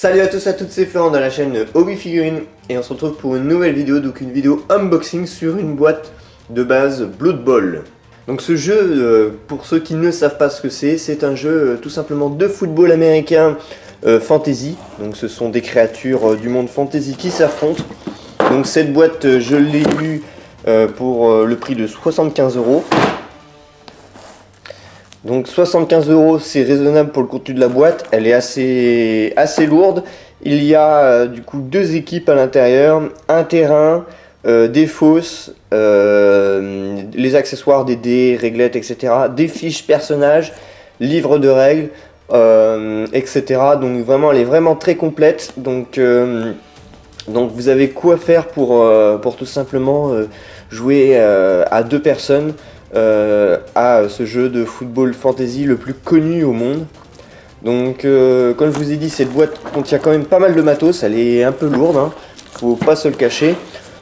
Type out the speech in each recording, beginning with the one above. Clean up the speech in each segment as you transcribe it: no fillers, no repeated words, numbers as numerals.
Salut à tous et à toutes, c'est Florent de la chaîne Hobby Figurines et on se retrouve pour une nouvelle vidéo, donc une vidéo unboxing sur une boîte de base Blood Bowl. Donc ce jeu, pour ceux qui ne savent pas ce que c'est un jeu tout simplement de football américain fantasy. Donc ce sont des créatures du monde fantasy qui s'affrontent. Donc cette boîte, je l'ai eue pour le prix de 75 €. Donc 75 €, c'est raisonnable pour le contenu de la boîte, elle est assez lourde. Il y a du coup deux équipes à l'intérieur, un terrain, des fosses, les accessoires, des dés, réglettes, etc. Des fiches personnages, livres de règles, etc. Donc vraiment, elle est vraiment très complète. Donc vous avez quoi faire pour tout simplement jouer à deux personnes. À ce jeu de football fantasy le plus connu au monde. Donc comme je vous ai dit, cette boîte contient quand même pas mal de matos, elle est un peu lourde, hein, faut pas se le cacher.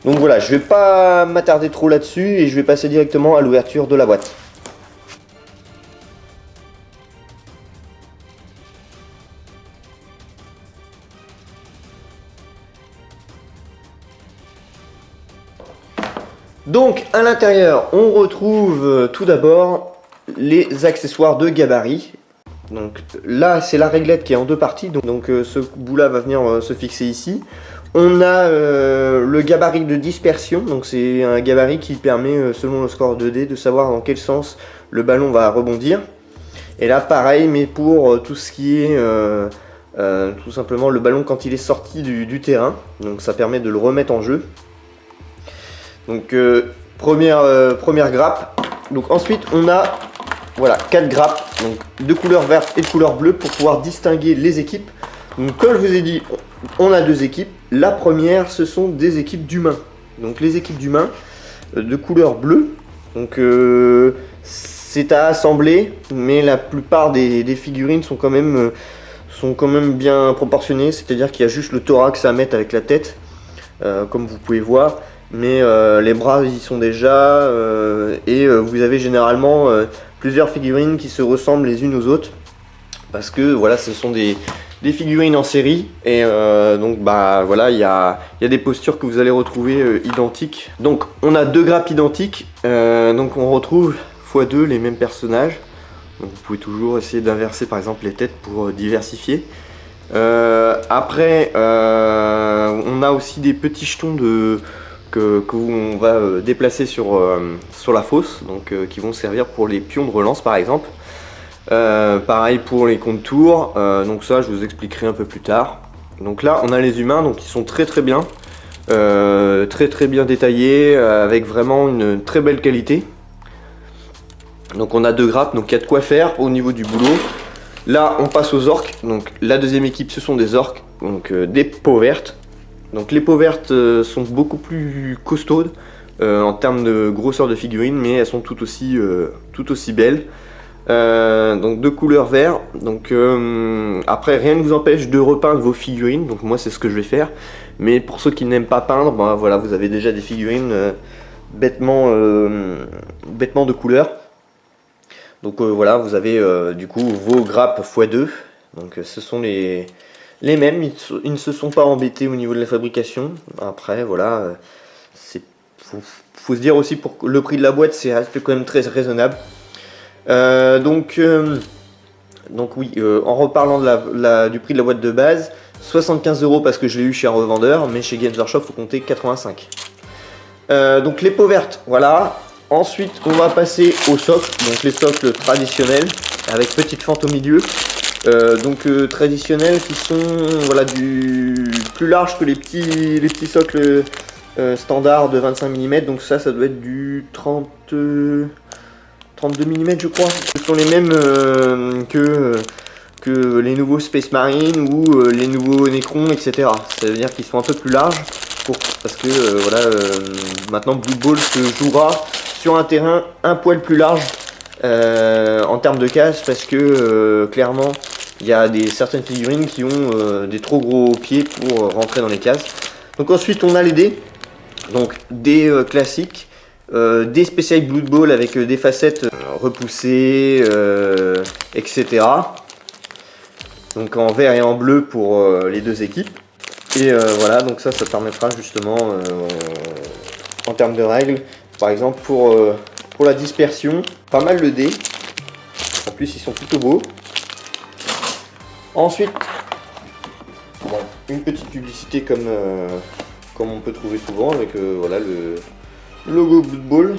Donc voilà, je vais pas m'attarder trop là-dessus et je vais passer directement à l'ouverture de la boîte. Donc à l'intérieur, on retrouve tout d'abord les accessoires de gabarit. Donc là, c'est la réglette qui est en deux parties, donc ce bout là va venir se fixer ici. On a le gabarit de dispersion, donc c'est un gabarit qui permet, selon le score de dés, de savoir dans quel sens le ballon va rebondir. Et là pareil, mais pour tout ce qui est tout simplement le ballon quand il est sorti du terrain, donc ça permet de le remettre en jeu. Donc première grappe. Donc ensuite on a voilà 4 grappes, donc de couleur verte et de couleur bleue pour pouvoir distinguer les équipes. Donc comme je vous ai dit, on a deux équipes. La première, ce sont des équipes d'humains. Donc les équipes d'humains de couleur bleue. Donc c'est à assembler, mais la plupart des figurines sont quand même bien proportionnées. C'est-à-dire qu'il y a juste le thorax à mettre avec la tête, comme vous pouvez voir. Mais les bras y sont déjà et vous avez généralement plusieurs figurines qui se ressemblent les unes aux autres parce que voilà, ce sont des figurines en série et donc bah voilà, il y a des postures que vous allez retrouver identiques. Donc on a deux grappes identiques, donc on retrouve x2 les mêmes personnages. Donc vous pouvez toujours essayer d'inverser par exemple les têtes pour diversifier. Après on a aussi des petits jetons qu'on va déplacer sur la fosse, donc qui vont servir pour les pions de relance par exemple. Pareil pour les contours, donc ça je vous expliquerai un peu plus tard. Donc là on a les humains, donc ils sont très bien, très bien détaillés, avec vraiment une très belle qualité. Donc on a deux grappes, donc il y a de quoi faire au niveau du boulot. Là on passe aux orques, donc la deuxième équipe ce sont des orques, donc des peaux vertes. Donc les peaux vertes sont beaucoup plus costaudes en termes de grosseur de figurines, mais elles sont tout aussi belles. Donc de couleur vert. Donc après rien ne vous empêche de repeindre vos figurines. Donc moi c'est ce que je vais faire. Mais pour ceux qui n'aiment pas peindre, ben, voilà, vous avez déjà des figurines bêtement de couleur. Donc voilà, vous avez du coup vos grappes x2. Donc ce sont les mêmes, ils ne se sont pas embêtés au niveau de la fabrication. Après voilà, faut se dire aussi pour le prix de la boîte, c'est reste quand même très raisonnable. Donc oui, en reparlant du prix de la boîte de base, 75 € parce que je l'ai eu chez un revendeur, mais chez Games Workshop faut compter 85. Donc les peaux vertes, voilà. Ensuite on va passer aux socles, donc les socles traditionnels avec petite fente au milieu. Traditionnels qui sont voilà, plus larges que les petits socles standards de 25 mm. Donc ça doit être du 32 mm je crois. Ce sont les mêmes que les nouveaux Space Marine ou les nouveaux Necron, etc. Ça veut dire qu'ils sont un peu plus larges parce que voilà, maintenant Blood Bowl se jouera sur un terrain un poil plus large en termes de cases, parce que clairement il y a certaines figurines qui ont des trop gros pieds pour rentrer dans les cases. Donc ensuite on a les dés, donc des classiques, des spéciales Blood Bowl avec des facettes repoussées, etc. Donc en vert et en bleu pour les deux équipes. Et voilà, donc ça permettra justement en termes de règles, par exemple pour la dispersion, pas mal de dés. En plus ils sont plutôt beaux. Ensuite, bon, une petite publicité comme on peut trouver souvent avec voilà, le logo Blood Bowl.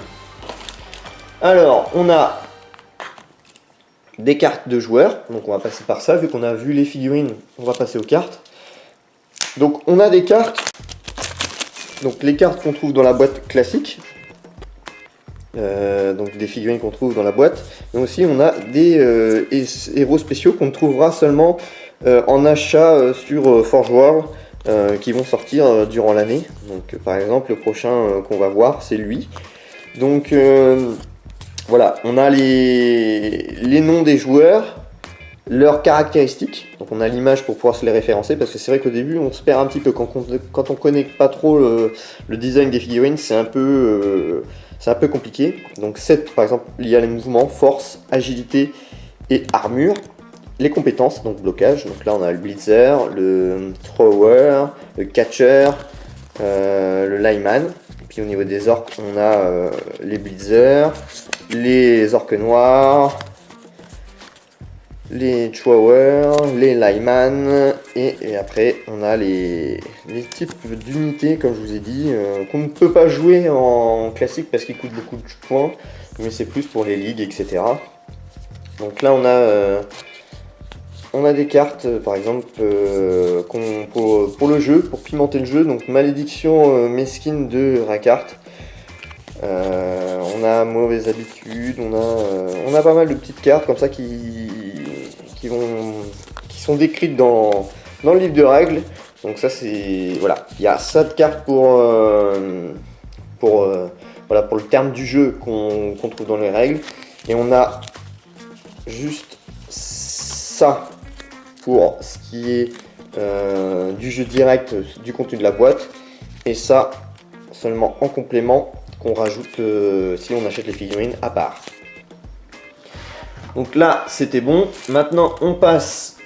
Alors, on a des cartes de joueurs, donc on va passer par ça. Vu qu'on a vu les figurines, on va passer aux cartes. Donc on a des cartes, donc les cartes qu'on trouve dans la boîte classique, donc des figurines qu'on trouve dans la boîte, mais aussi on a des héros spéciaux qu'on trouvera seulement en achat sur Forge World, qui vont sortir durant l'année. Donc par exemple le prochain qu'on va voir c'est lui. Donc voilà, on a les noms des joueurs, leurs caractéristiques, donc on a l'image pour pouvoir se les référencer, parce que c'est vrai qu'au début on se perd un petit peu quand on connaît pas trop le design des figurines, c'est un peu compliqué. Donc 7 par exemple, il y a les mouvements, force, agilité et armure. Les compétences, donc blocage, donc là on a le blitzer, le thrower, le catcher, le lineman. Et puis au niveau des orques, on a les blitzers, les orques noirs, les throwers, les lineman, et après on a les types d'unités, comme je vous ai dit, qu'on ne peut pas jouer en classique parce qu'ils coûtent beaucoup de points, mais c'est plus pour les ligues, etc. Donc là on a des cartes, par exemple, pour le jeu, pour pimenter le jeu. Donc Malédiction mesquine de Rakart. On a Mauvaise habitude, on a pas mal de petites cartes comme ça qui sont décrites dans le livre de règles. Donc ça c'est... Voilà, il y a ça de cartes pour le terme du jeu qu'on trouve dans les règles. Et on a juste ça pour ce qui est du jeu direct, du contenu de la boîte, et ça seulement en complément qu'on rajoute si on achète les figurines à part. Donc là c'était bon, maintenant on passe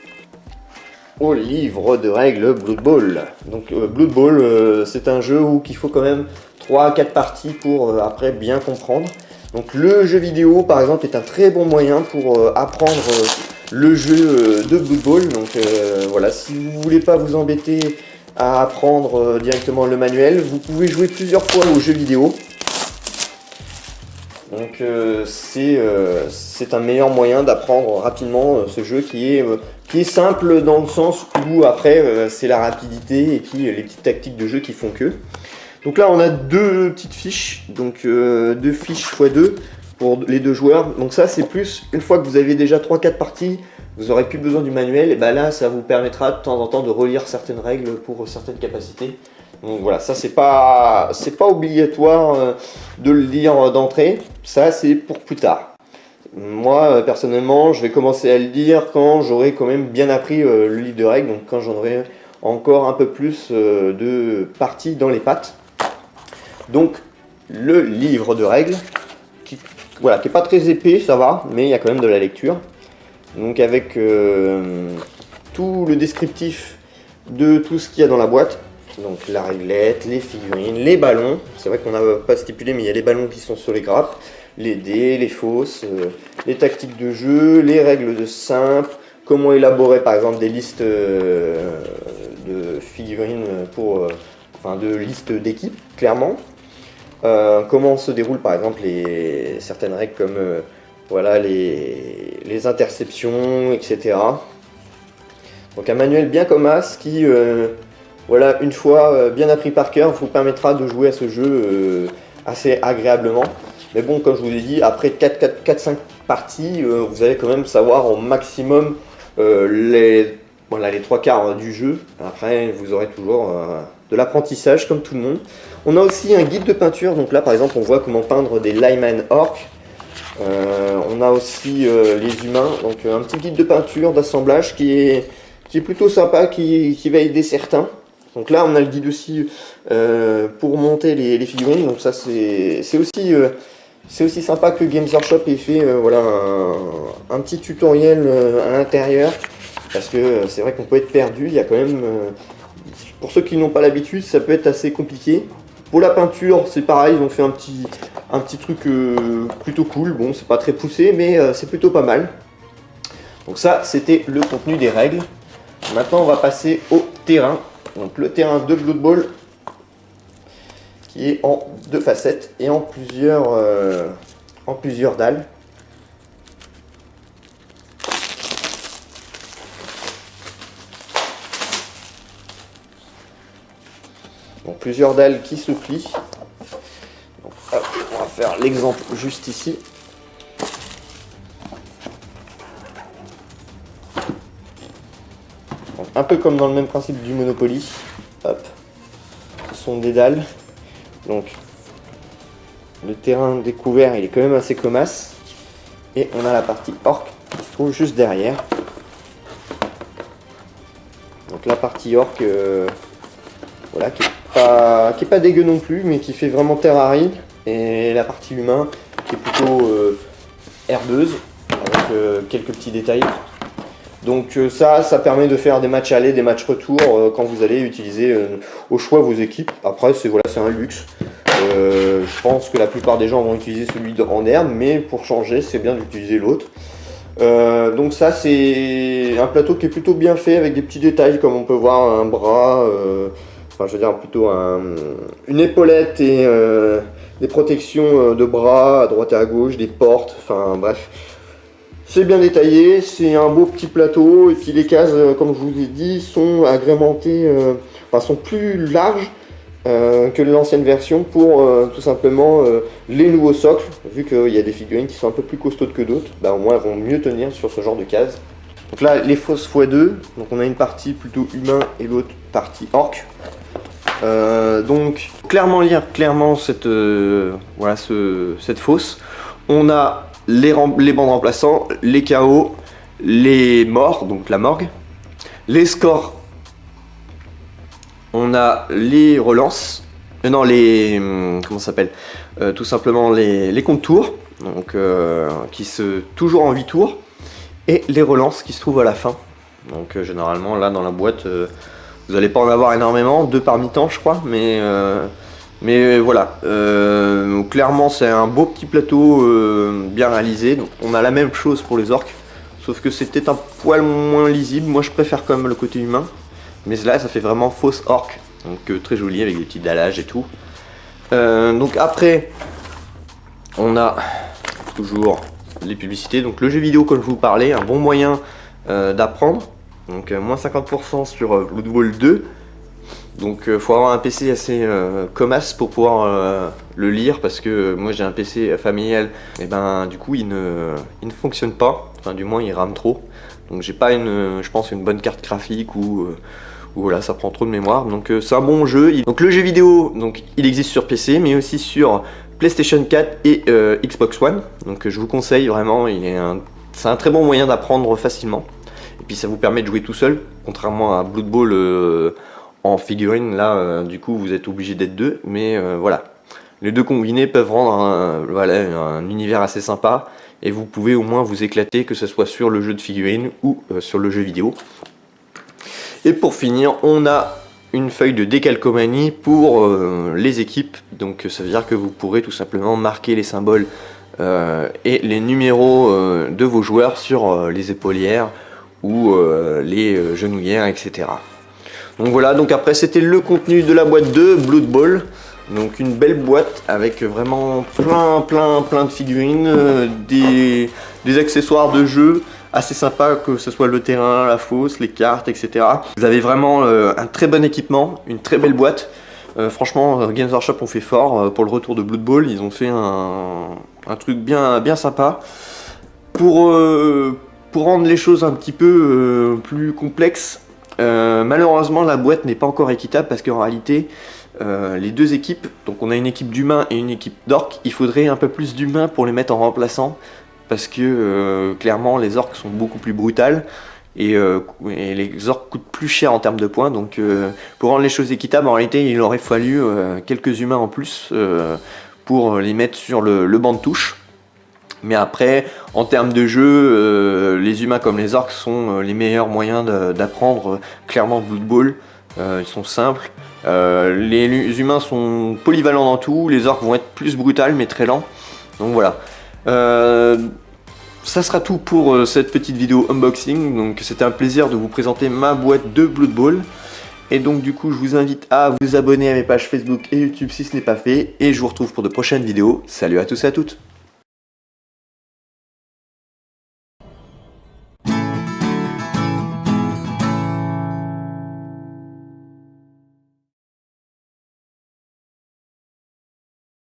au livre de règles Blood Bowl. Donc Blood Bowl c'est un jeu où il faut quand même 3 à 4 parties pour après bien comprendre. Donc le jeu vidéo par exemple est un très bon moyen pour apprendre le jeu de Blood Bowl. Donc voilà, si vous voulez pas vous embêter à apprendre directement le manuel, vous pouvez jouer plusieurs fois au jeu vidéo. Donc c'est un meilleur moyen d'apprendre rapidement ce jeu qui est simple dans le sens où après c'est la rapidité et puis les petites tactiques de jeu qui font que. Donc là on a deux petites fiches, donc 2 fiches x2 pour les 2 joueurs. Donc ça c'est plus, une fois que vous avez déjà 3-4 parties, vous n'aurez plus besoin du manuel, et ben là ça vous permettra de temps en temps de relire certaines règles pour certaines capacités. Donc voilà, ça c'est pas obligatoire de le lire d'entrée, ça c'est pour plus tard. Moi personnellement je vais commencer à le lire quand j'aurai quand même bien appris le livre de règles, donc quand j'en aurai encore un peu plus de parties dans les pattes. Donc le livre de règles, qui est pas très épais, ça va, mais il y a quand même de la lecture. Donc avec tout le descriptif de tout ce qu'il y a dans la boîte. Donc la réglette, les figurines, les ballons. C'est vrai qu'on n'a pas stipulé, mais il y a les ballons qui sont sur les grappes, les dés, les fausses, les tactiques de jeu, les règles de simple, comment élaborer par exemple des listes de figurines de listes d'équipes, clairement. Comment se déroulent par exemple certaines règles comme voilà, les interceptions, etc. Donc un manuel bien comme as qui, voilà, une fois bien appris par cœur, vous permettra de jouer à ce jeu assez agréablement. Mais bon, comme je vous l'ai dit, après 4-5 parties, vous allez quand même savoir au maximum les 3/4 du jeu. Après, vous aurez toujours de l'apprentissage comme tout le monde. On a aussi un guide de peinture. Donc là, par exemple, on voit comment peindre des lineman orcs. On a aussi les humains. Donc un petit guide de peinture, d'assemblage qui est plutôt sympa, qui va aider certains. Donc là, on a le guide aussi pour monter les figurines. Donc ça, c'est aussi sympa que Games Workshop ait fait voilà, un petit tutoriel à l'intérieur parce que c'est vrai qu'on peut être perdu, il y a quand même, pour ceux qui n'ont pas l'habitude, ça peut être assez compliqué. Pour la peinture, c'est pareil, ils ont fait un petit truc plutôt cool. Bon, c'est pas très poussé, mais c'est plutôt pas mal. Donc ça, c'était le contenu des règles. Maintenant, on va passer au terrain. Donc le terrain de Blood Bowl, qui est en 2 facettes et en plusieurs dalles. Donc plusieurs dalles qui se plient. Donc, hop, on va faire l'exemple juste ici. Donc, un peu comme dans le même principe du Monopoly. Hop. Ce sont des dalles. Donc le terrain découvert, il est quand même assez comasse. Et on a la partie orc qui se trouve juste derrière. Donc la partie orc, voilà, qui est pas dégueu non plus, mais qui fait vraiment terre aride. Et la partie humain qui est plutôt herbeuse, avec quelques petits détails. Donc ça permet de faire des matchs aller, des matchs retour quand vous allez utiliser au choix vos équipes. Après c'est un luxe. Je pense que la plupart des gens vont utiliser celui en herbe, mais pour changer c'est bien d'utiliser l'autre. Donc ça c'est un plateau qui est plutôt bien fait avec des petits détails comme on peut voir un bras, enfin je veux dire plutôt une épaulette et des protections de bras à droite et à gauche, des portes, enfin bref. C'est bien détaillé, c'est un beau petit plateau et puis les cases, comme je vous ai dit, sont agrémentées, sont plus larges que l'ancienne version pour tout simplement les nouveaux socles. Vu qu'il y a des figurines qui sont un peu plus costaudes que d'autres, au moins elles vont mieux tenir sur ce genre de cases. Donc là, les fosses x2, donc on a une partie plutôt humain et l'autre partie orc. Donc clairement lire cette fosse. On a les bandes remplaçants, les KO, les morts, donc la morgue, les scores, on a les relances, comment ça s'appelle, tout simplement les comptes tours, donc toujours en 8 tours, et les relances qui se trouvent à la fin. Donc généralement là dans la boîte, vous n'allez pas en avoir énormément, 2 par mi-temps je crois, mais voilà, clairement c'est un beau petit plateau bien réalisé. Donc on a la même chose pour les orques, sauf que c'est peut-être un poil moins lisible. Moi je préfère quand même le côté humain, mais là ça fait vraiment fausse orque, donc très joli avec des petits dallages et tout. Donc après on a toujours les publicités, donc le jeu vidéo comme je vous parlais, un bon moyen d'apprendre. Donc moins 50% sur Blood Bowl 2. Donc faut avoir un PC assez comasse pour pouvoir le lire, parce que moi j'ai un PC familial et du coup il ne fonctionne pas, enfin du moins il rame trop. Donc j'ai pas je pense une bonne carte graphique ou voilà, ça prend trop de mémoire. Donc c'est un bon jeu. Donc le jeu vidéo, donc il existe sur PC mais aussi sur PlayStation 4 et Xbox One. Donc je vous conseille vraiment, c'est un très bon moyen d'apprendre facilement. Et puis ça vous permet de jouer tout seul, contrairement à Blood Bowl en figurine. Là du coup vous êtes obligé d'être 2, mais voilà, les 2 combinés peuvent rendre un univers assez sympa, et vous pouvez au moins vous éclater, que ce soit sur le jeu de figurine ou sur le jeu vidéo. Et pour finir, on a une feuille de décalcomanie pour les équipes. Donc ça veut dire que vous pourrez tout simplement marquer les symboles et les numéros de vos joueurs sur les épaulières ou les genouillères, etc. Donc voilà, donc après c'était le contenu de la boîte de Blood Bowl. Donc une belle boîte avec vraiment plein de figurines, des accessoires de jeu assez sympa, que ce soit le terrain, la fosse, les cartes, etc. Vous avez vraiment un très bon équipement, une très belle boîte. Franchement, Games Workshop ont fait fort pour le retour de Blood Bowl. Ils ont fait un truc bien sympa pour rendre les choses un petit peu plus complexes. Malheureusement la boîte n'est pas encore équitable, parce qu'en réalité les 2 équipes, donc on a une équipe d'humains et une équipe d'orques, il faudrait un peu plus d'humains pour les mettre en remplaçant, parce que clairement les orques sont beaucoup plus brutales et les orques coûtent plus cher en termes de points. Donc pour rendre les choses équitables, en réalité il aurait fallu quelques humains en plus pour les mettre sur le banc de touche. Mais après, en termes de jeu, les humains comme les orques sont les meilleurs moyens d'apprendre clairement Blood Bowl. Ils sont simples. Les humains sont polyvalents dans tout, les orques vont être plus brutales mais très lents. Donc voilà. Ça sera tout pour cette petite vidéo unboxing. Donc c'était un plaisir de vous présenter ma boîte de Blood Bowl. Et donc du coup je vous invite à vous abonner à mes pages Facebook et YouTube si ce n'est pas fait. Et je vous retrouve pour de prochaines vidéos. Salut à tous et à toutes.